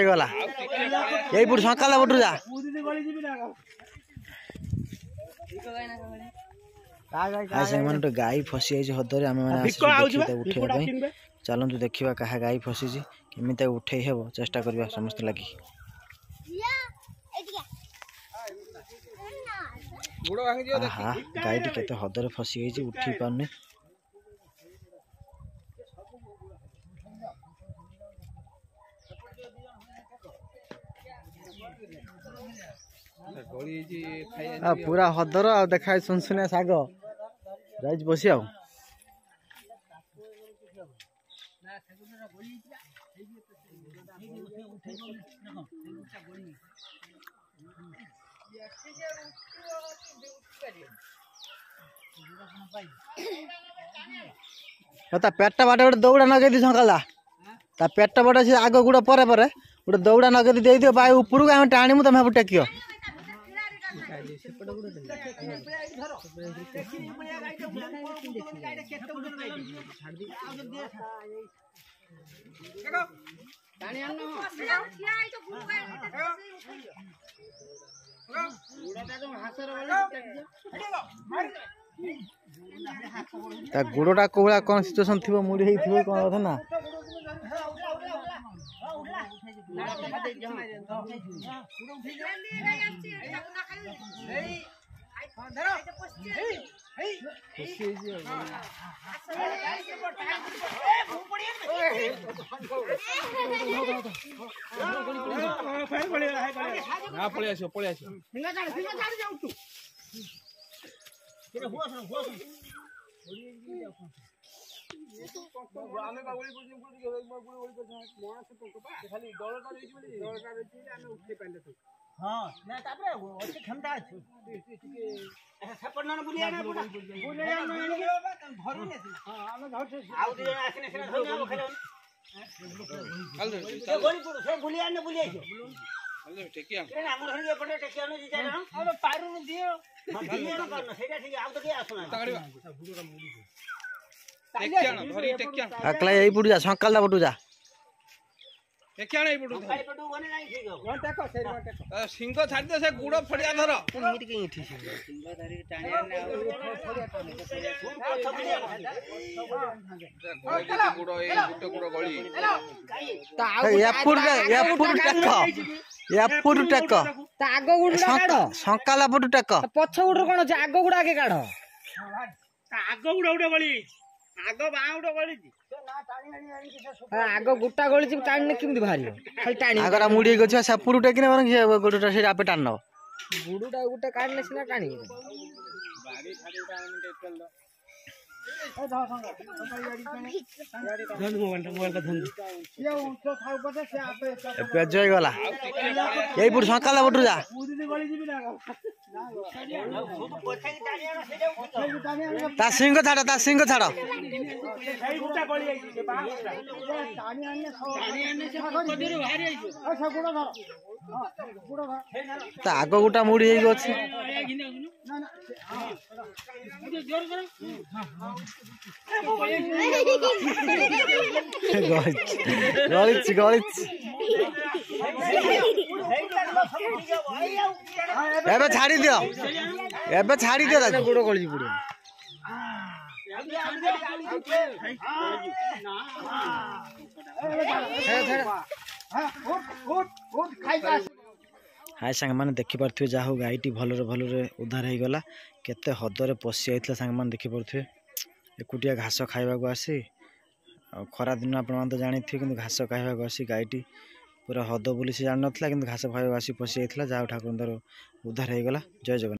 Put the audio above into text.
गला यही पुट सकाला पटू जा गाई फसी हदरे आम उठा चलतु देखा क्या गाई फसी केमी उठे हे चेष्टा करवा समस्त लगी गाई केते हदरे फसी उठी पारनी पूरा हदर देखा सुनसुनिया साग जाइज बसी आ पेटा बाटे गोटे दौड़ा नगे दी सकाला पेटा बाटे से आग गुड़ा पर गोटे दौड़ा नगे दे दियो बाई उपरକୁ आम टाणी तुम टेकियो गुड़टा कौड़ा कौन सिचुएशन थी मुड़ी थी कौन कथा ना अकला यही पटू जा सकाल पटू जा सिंह छाड़ दे से गुड़ फड़िया धर सकाला पटू टेक पछ गुड़ कौन आग गुड़ा आगे काढ़ आग गुड़ा गुड़ा गली आग बाँ गुड़ा गली आग गोटा गली टाणी केमती बाहर खाली आगरा मुड़ी गछ सेपटू टेकिना गोटा से आपे टाण गुड़टा गोटे काटले सीना टाणी गला यही पुट सकाला पटू जा सिंह छाड़ आग गोटा मुड़ी अच्छी छाड़ी दियो छाड़ी दियो गोड़ गली पड़े हाय सांग मैंने देखिपे जहाँ हो गाईटी भलरे भलरे उद्धार हो गला केते हदरे पशि जाइथिला सांग मैंने देखिपे एकुटिया घास खाइबा को आसी खरा दिन आप जानी थे कि घास खाइबा को आसी गाईटी पूरा हद बोली से जान ना कि घास खाइबा आसी पशि जाइथिला जहाँ ठाकुर उद्धार हो गला। जय जगन्नाथ।